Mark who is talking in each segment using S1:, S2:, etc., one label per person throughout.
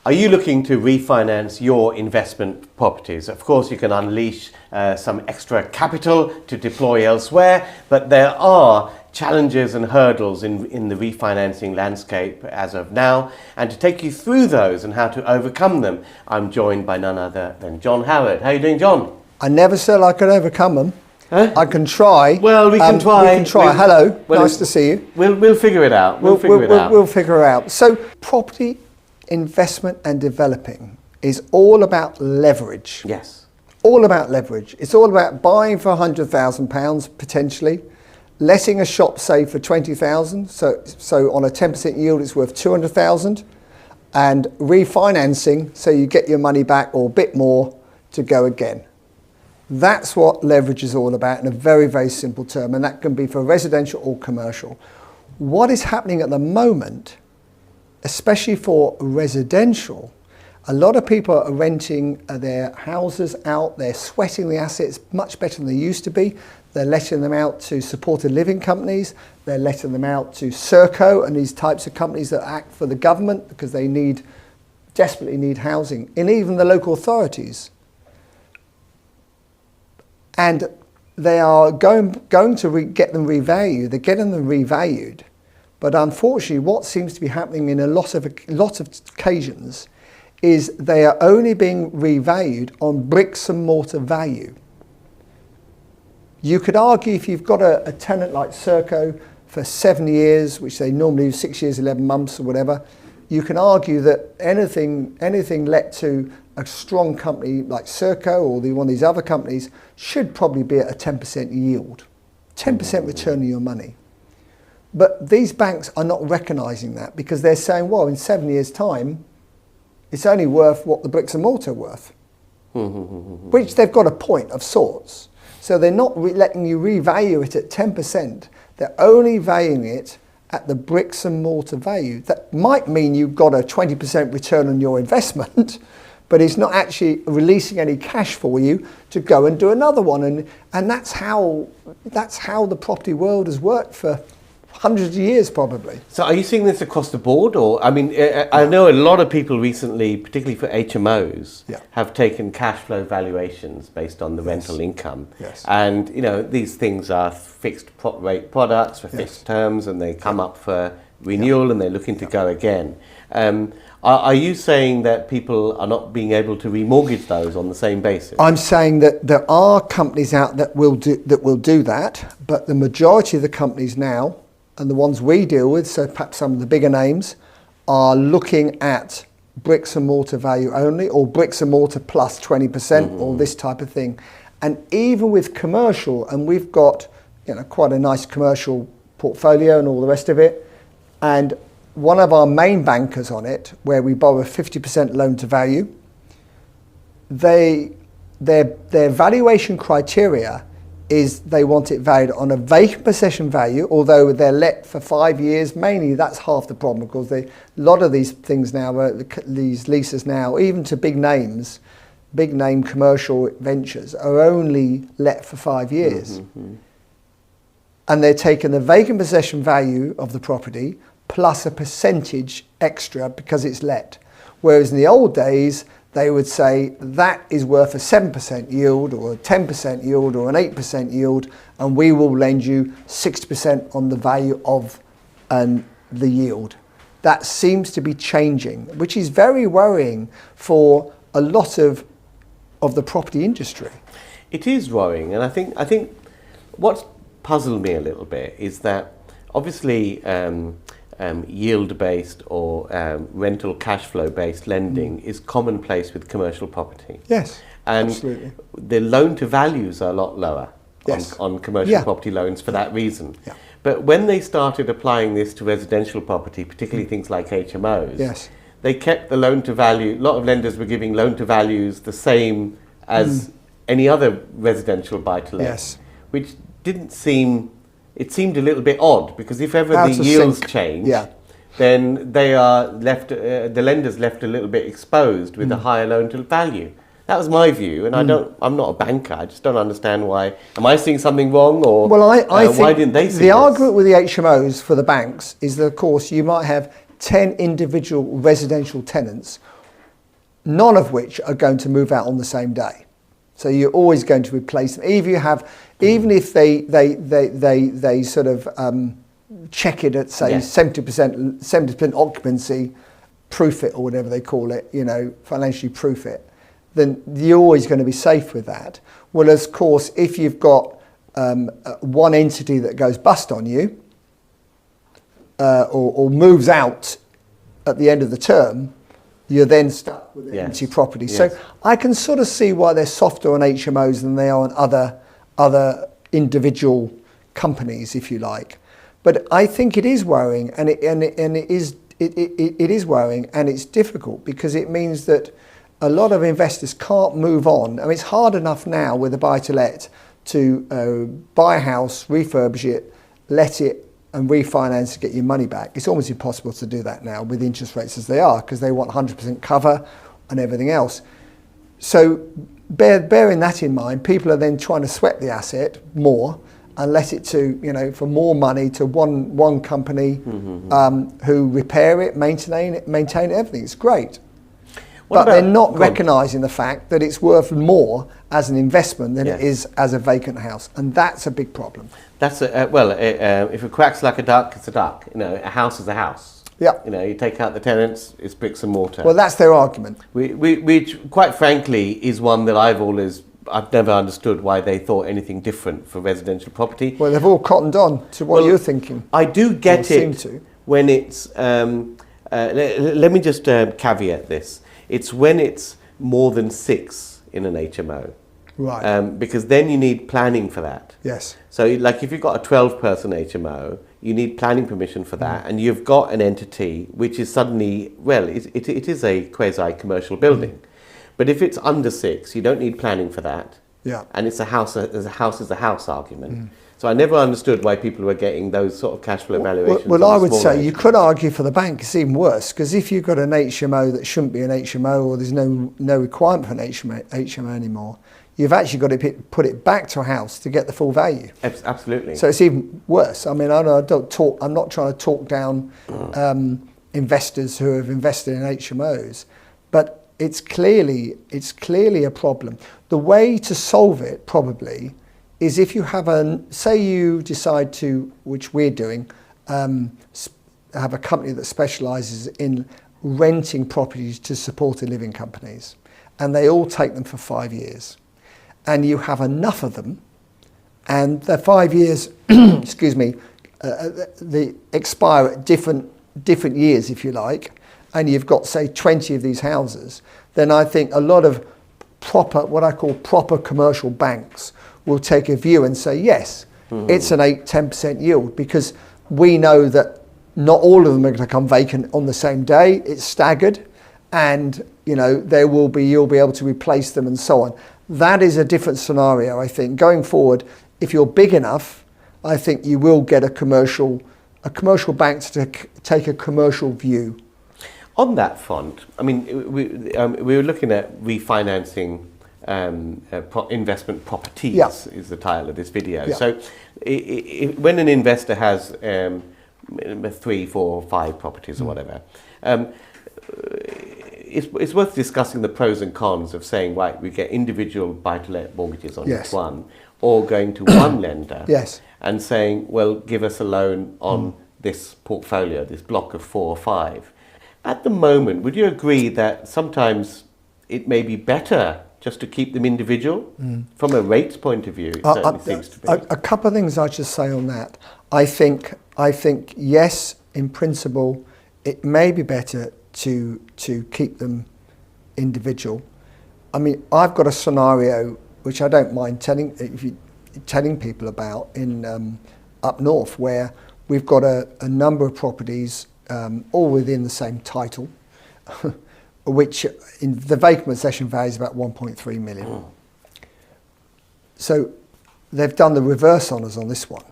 S1: Are you looking to refinance your investment properties? Of course, you can unleash some extra capital to deploy elsewhere, but there are challenges and hurdles in the refinancing landscape as of now. And to take you through those and how to overcome them, I'm joined by none other than John Howard. How are you doing, John?
S2: I never said I could overcome them.
S1: Huh?
S2: I can try.
S1: Well, we can try.
S2: We can try. Hello, nice to see you.
S1: We'll figure it out. We'll figure it
S2: out. So property investment and developing is all about leverage.
S1: Yes.
S2: All about leverage. It's all about buying for £100,000 potentially, letting a shop say for 20,000. So on a 10% yield, it's worth 200,000, and refinancing so you get your money back or a bit more to go again. That's what leverage is all about in a very, very simple term, and that can be for residential or commercial. What is happening at the moment, especially for residential, a lot of people are renting their houses out. They're sweating the assets much better than they used to be. They're letting them out to supported living companies. They're letting them out to Serco and these types of companies that act for the government because they desperately need housing, and even the local authorities. And they are going to get them revalued. They're getting them revalued. But unfortunately, what seems to be happening in a lot of occasions is they are only being revalued on bricks and mortar value. You could argue if you've got a tenant like Serco for 7 years, which they normally do 6 years, 11 months or whatever, you can argue that anything let to a strong company like Serco or one of these other companies should probably be at a 10% yield, 10% return on your money. But these banks are not recognising that because they're saying, well, in 7 years' time, it's only worth what the bricks and mortar are worth, which they've got a point of sorts. So they're not letting you revalue it at 10%. They're only valuing it at the bricks and mortar value. That might mean you've got a 20% return on your investment, but it's not actually releasing any cash for you to go and do another one. And that's how the property world has worked for hundreds of years probably.
S1: So are you seeing this across the board? Or I mean, I know a lot of people recently, particularly for HMOs, have taken cash flow valuations based on the rental income.
S2: Yes.
S1: And, you know, these things are fixed rate products for fixed terms, and they come up for renewal and they're looking to go again. Are you saying that people are not being able to remortgage those on the same basis?
S2: I'm saying that there are companies out that will do that, but the majority of the companies now, and the ones we deal with, so perhaps some of the bigger names, are looking at bricks and mortar value only, or bricks and mortar plus 20%, or this type of thing. And even with commercial, and we've got quite a nice commercial portfolio and all the rest of it, and one of our main bankers on it, where we borrow 50% loan to value, their valuation criteria is they want it valued on a vacant possession value, although they're let for 5 years. Mainly that's half the problem, because a lot of these things now, these leases now, even to big name commercial ventures, are only let for 5 years. And they're taking the vacant possession value of the property plus a percentage extra because it's let. Whereas in the old days, they would say that is worth a 7% yield or a 10% yield or an 8% yield, and we will lend you 60% on the value of the yield. That seems to be changing, which is very worrying for a lot of the property industry.
S1: It is worrying, and I think what's puzzled me a little bit is that obviously yield-based or rental cash flow-based lending is commonplace with commercial property.
S2: Yes,
S1: and
S2: absolutely.
S1: The loan-to-values are a lot lower on commercial property loans for that reason.
S2: Yeah.
S1: But when they started applying this to residential property, particularly things like HMOs, they kept the loan-to-value. A lot of lenders were giving loan-to-values the same as any other residential buy-to-let, which didn't seem... It seemed a little bit odd, because if ever the yields change, then they are left. The lender's left a little bit exposed with a higher loan to value. That was my view, and I'm not a banker. I just don't understand why. Am I seeing something wrong, or
S2: I think
S1: why didn't they see
S2: the argument with the HMOs for the banks is that, of course, you might have 10 individual residential tenants, none of which are going to move out on the same day. So you're always going to replace them. Even if they sort of check it at say 70% occupancy, proof it or whatever they call it, financially proof it, then you're always going to be safe with that. Well, of course, if you've got one entity that goes bust on you or moves out at the end of the term, you're then stuck with an empty property.
S1: Yes.
S2: So I can sort of see why they're softer on HMOs than they are on other individual companies, if you like. But I think it is worrying, and it is worrying, and it's difficult because it means that a lot of investors can't move on. I mean, it's hard enough now with a buy-to-let to buy a house, refurbish it, let it, and refinance to get your money back. It's almost impossible to do that now with interest rates as they are, because they want 100% cover and everything else. So bearing that in mind, people are then trying to sweat the asset more and let it to, for more money to one company who repair it, maintain it, everything. It's great. But they're not recognising the fact that it's worth more as an investment than it is as a vacant house, and that's a big problem.
S1: That's if it quacks like a duck, it's a duck. A house is a house.
S2: Yeah.
S1: You take out the tenants, it's bricks and mortar.
S2: Well, that's their argument.
S1: Which, quite frankly, is one that I've never understood why they thought anything different for residential property.
S2: Well, they've all cottoned on to what you're thinking.
S1: I do get it when it's. Let me just caveat this. It's when it's more than 6 in an HMO.
S2: Right.
S1: Because then you need planning for that.
S2: Yes.
S1: So like if you've got a 12-person HMO, you need planning permission for that, and you've got an entity which is suddenly, it is a quasi-commercial building. But if it's under 6, you don't need planning for that.
S2: Yeah.
S1: And it's a house is a house argument. So I never understood why people were getting those sort of cash flow valuations.
S2: Well, I would say you could argue for the bank it's even worse, because if you've got an HMO that shouldn't be an HMO, or there's no requirement for an HMO anymore, you've actually got to put it back to a house to get the full value.
S1: Absolutely.
S2: So it's even worse. I mean, I'm not trying to talk down investors who have invested in HMOs, but it's clearly a problem. The way to solve it probably is if you have say you decide to, which we're doing, have a company that specialises in renting properties to supported living companies, and they all take them for 5 years, and you have enough of them, and the 5 years, excuse me, they expire at different years, if you like, and you've got say 20 of these houses, then I think a lot of what I call proper commercial banks will take a view and say, yes, it's an 8-10% yield, because we know that not all of them are going to come vacant on the same day. It's staggered, and you'll be able to replace them and so on. That is a different scenario, I think. Going forward, if you're big enough, I think you will get a commercial bank to take a commercial view.
S1: On that front, I mean, we were looking at refinancing investment properties is the title of this video. Yeah. So when an investor has 3, 4, 5 properties or whatever, it's worth discussing the pros and cons of saying, right, we get individual buy-to-let mortgages on each one, or going to one lender and saying, well, give us a loan on this portfolio, this block of 4 or 5. At the moment, would you agree that sometimes it may be better just to keep them individual? From a rates point of view, it certainly seems to be.
S2: A couple of things I should say on that. I think yes, in principle, it may be better to keep them individual. I mean, I've got a scenario which I don't mind telling people about in up north, where we've got a number of properties all within the same title, which in the vacant possession value is about 1.3 million. So they've done the reverse on us on this one.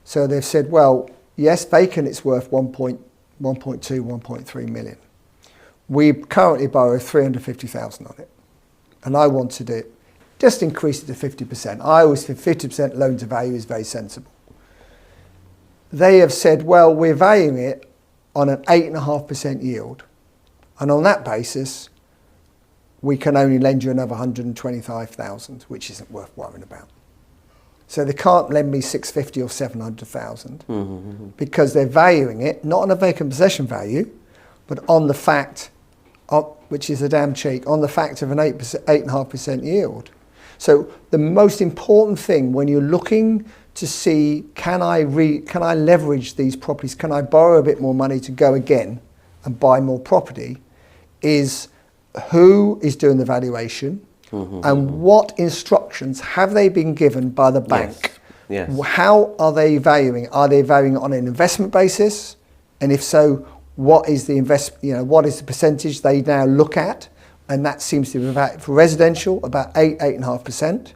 S2: So they've said, well, yes, vacant it's worth 1.2, 1.3 million. We currently borrow 350,000 on it, and I wanted it, just increase it to 50%. I always think 50% loan to value is very sensible. They have said, well, we're valuing it on an 8.5% yield, and on that basis, we can only lend you another 125,000, which isn't worth worrying about. So they can't lend me 650 or 700,000 because they're valuing it not on a vacant possession value, but on the fact, which is a damn cheek, on the fact of an 8.5% yield. So the most important thing when you're looking to see, can I leverage these properties, can I borrow a bit more money to go again and buy more property, is who is doing the valuation and what instructions have they been given by the bank?
S1: Yes.
S2: How are they valuing? Are they valuing on an investment basis? And if so, what is the what is the percentage they now look at? And that seems to be about, for residential, about 8.5%.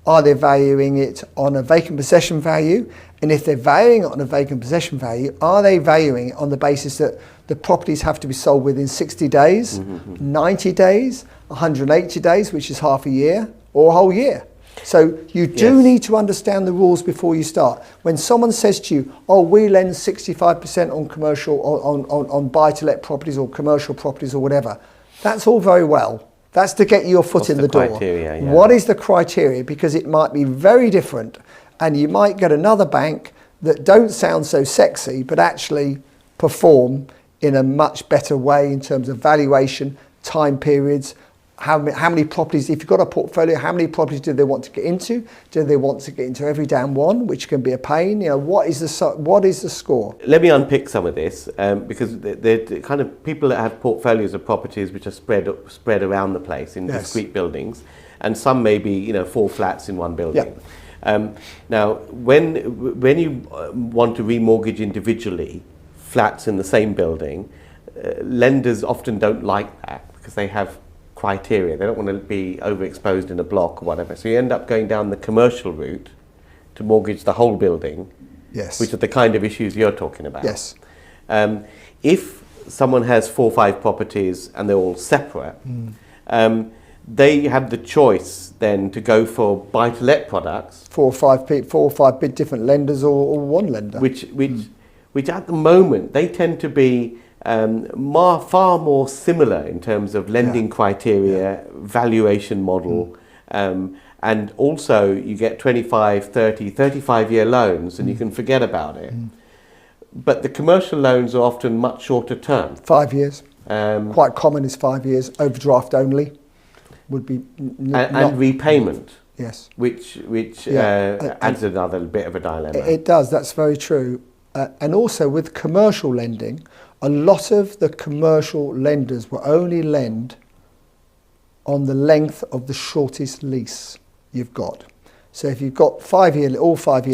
S2: Are they valuing it on a vacant possession value? And if they're valuing it on a vacant possession value, are they valuing it on the basis that the properties have to be sold within 60 days, 90 days, 180 days, which is half a year, or a whole year? So you do need to understand the rules before you start. When someone says to you, oh, we lend 65% on commercial, on buy-to-let properties or commercial properties or whatever, that's all very well. That's to get your foot in the door.
S1: Criteria, yeah.
S2: What is the criteria? Because it might be very different, and you might get another bank that don't sound so sexy, but actually perform in a much better way in terms of valuation, time periods, how many properties, if you've got a portfolio, how many properties do they want to get into? Do they want to get into every damn one, which can be a pain? What is the score?
S1: Let me unpick some of this, because they're kind of people that have portfolios of properties which are spread around the place in discrete buildings, and some may be 4 flats in one building. Now, when you want to remortgage individually flats in the same building, lenders often don't like that because they have criteria. They don't want to be overexposed in a block or whatever. So you end up going down the commercial route to mortgage the whole building, which are the kind of issues you're talking about.
S2: Yes.
S1: If someone has 4 or 5 properties and they're all separate, they have the choice then to go for buy-to-let products. 4
S2: or 5 big different lenders or one lender.
S1: Which at the moment, they tend to be far more similar in terms of lending criteria, valuation model, and also you get 25, 30, 35-year loans and you can forget about it. But the commercial loans are often much shorter term.
S2: 5 years. Quite common is 5 years. Overdraft only would be...
S1: and repayment.
S2: Yes.
S1: Which adds another bit of a dilemma.
S2: It does, that's very true. And also with commercial lending, a lot of the commercial lenders will only lend on the length of the shortest lease you've got. So if you've got all 5-year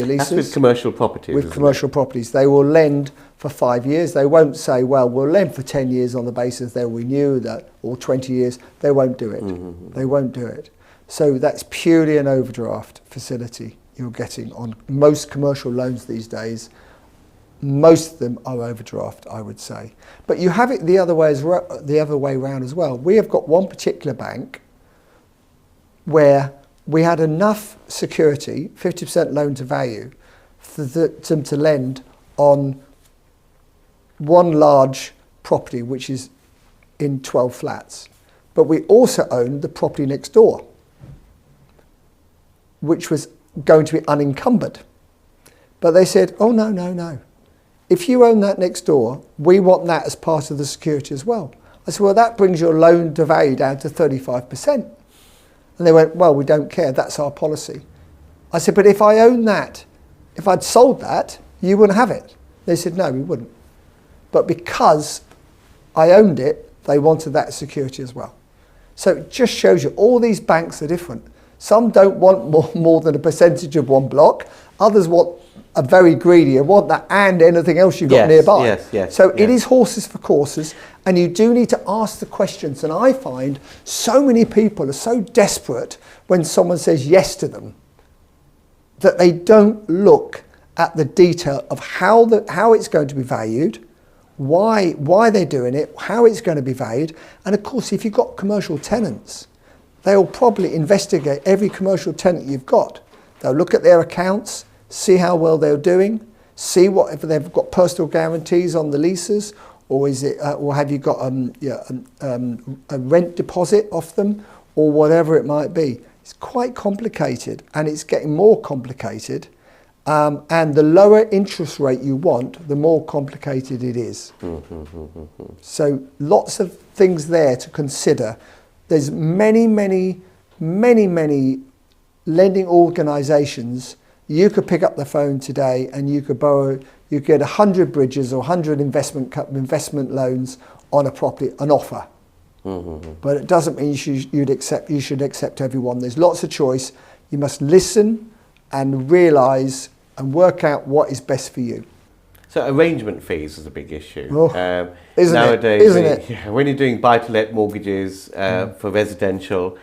S2: leases...
S1: That's with commercial properties.
S2: With commercial properties, they will lend for 5 years. They won't say, well, we'll lend for 10 years on the basis they'll renew that, or 20 years. They won't do it. They won't do it. So that's purely an overdraft facility you're getting on most commercial loans these days. Most of them are overdraft, I would say. But you have it the other way around as well. We have got one particular bank where we had enough security, 50% loan to value, for them to lend on one large property, which is in 12 flats. But we also owned the property next door, which was going to be unencumbered. But they said, oh, no. If you own that next door, we want that as part of the security as well. I said, well, that brings your loan to value down to 35%. And they went, well, we don't care, that's our policy. I said, but if I own that, if I'd sold that, you wouldn't have it. They said, no, we wouldn't. But because I owned it, they wanted that security as well. So it just shows you all these banks are different. Some don't want more than a percentage of one block. Others are very greedy and want that and anything else you've got nearby. So it is horses for courses, and you do need to ask the questions. And I find so many people are so desperate when someone says yes to them that they don't look at the detail of how it's going to be valued, why they're doing it, how it's going to be valued. And of course, if you've got commercial tenants, they'll probably investigate every commercial tenant you've got. They'll look at their accounts, see how well they're doing, see if they've got personal guarantees on the leases, or is it, or have you got a rent deposit off them, or whatever it might be? It's quite complicated, and it's getting more complicated. And the lower interest rate you want, the more complicated it is. So lots of things there to consider. There's many lending organisations. You could pick up the phone today and you could borrow, you get 100 bridges or 100 investment loans on a property, an offer. But it doesn't mean you should accept everyone. There's lots of choice. You must listen and realise and work out what is best for you.
S1: So arrangement fees is a big issue.
S2: Isn't
S1: nowadays,
S2: it? Isn't it?
S1: Yeah, when you're doing buy-to-let mortgages for residential,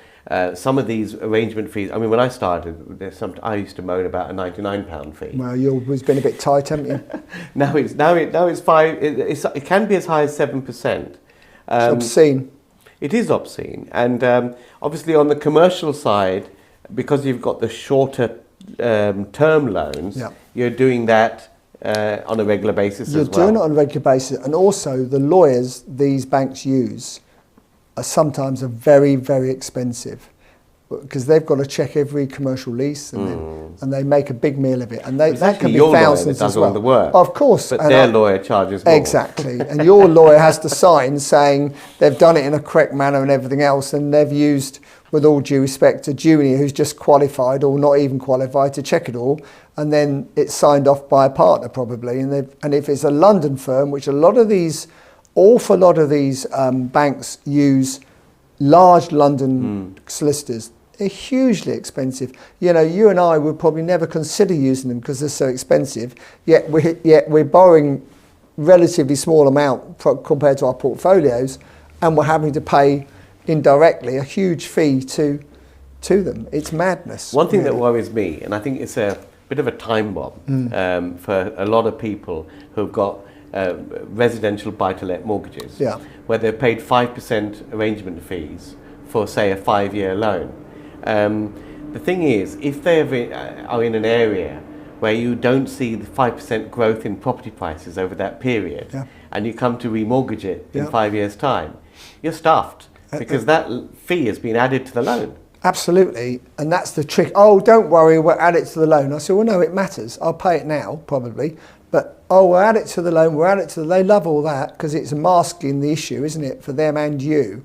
S1: some of these arrangement fees, I mean, when I started, I used to moan about a £99 fee.
S2: Well, you've always been a bit tight, haven't you?
S1: now it's five. It can be as high as 7%.
S2: It's obscene.
S1: It is obscene, and obviously on the commercial side, because you've got the shorter term loans, you're doing that on a regular basis as well.
S2: You're doing it on a regular basis, and also the lawyers these banks use are sometimes very, very expensive, because they've got to check every commercial lease, and they make a big meal of it, and that can be thousands as well.
S1: All the work,
S2: of course,
S1: but their lawyer charges more.
S2: Exactly, and your lawyer has to sign saying they've done it in a correct manner and everything else, and they've used, with all due respect, a junior who's just qualified or not even qualified to check it all, and then it's signed off by a partner probably, and if it's a London firm, which awful lot of these banks use large London solicitors. They're hugely expensive. You know, you and I would probably never consider using them because they're so expensive, yet we're borrowing relatively small amount compared to our portfolios, and we're having to pay indirectly a huge fee to them. It's madness.
S1: One thing that worries me, and I think it's a bit of a time bomb for a lot of people who've got residential buy-to-let mortgages, where they've paid 5% arrangement fees for, say, a 5-year loan. The thing is, if they are in an area where you don't see the 5% growth in property prices over that period, and you come to remortgage it in 5 years' time, you're stuffed, because that fee has been added to the loan.
S2: Absolutely, and that's the trick. Oh, don't worry, we'll add it to the loan. I said, well, no, it matters. I'll pay it now, probably. But, we'll add it to the loan, they love all that because it's masking the issue, isn't it, for them and you.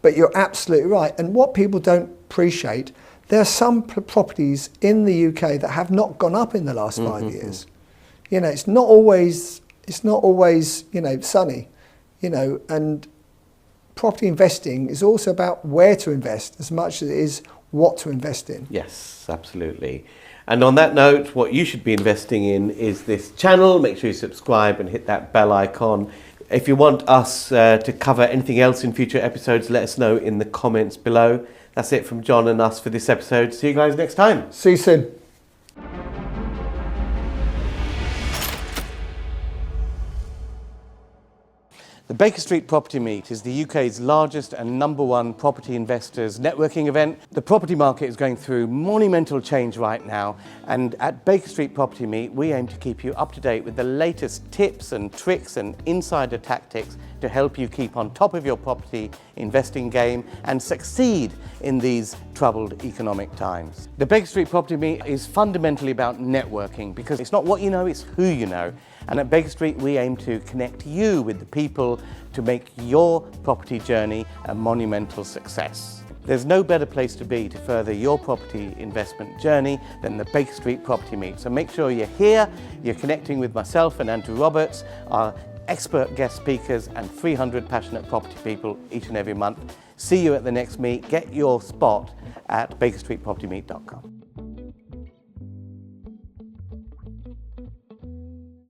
S2: But you're absolutely right. And what people don't appreciate, there are some properties in the UK that have not gone up in the last 5 years. You know, it's not always, you know, sunny, you know, and property investing is also about where to invest as much as it is what to invest in.
S1: Yes, absolutely. And on that note, what you should be investing in is this channel. Make sure you subscribe and hit that bell icon. If you want us to cover anything else in future episodes, let us know in the comments below. That's it from John and us for this episode. See you guys next time.
S2: See you soon.
S1: The Baker Street Property Meet is the UK's largest and #1 property investors networking event. The property market is going through monumental change right now, and at Baker Street Property Meet we aim to keep you up to date with the latest tips and tricks and insider tactics to help you keep on top of your property investing game and succeed in these troubled economic times. The Baker Street Property Meet is fundamentally about networking, because it's not what you know, it's who you know. And at Baker Street we aim to connect you with the people to make your property journey a monumental success. There's no better place to be to further your property investment journey than the Baker Street Property Meet. So make sure you're here, you're connecting with myself and Andrew Roberts, our expert guest speakers, and 300 passionate property people each and every month. See you at the next meet. Get your spot at bakerstreetpropertymeet.com.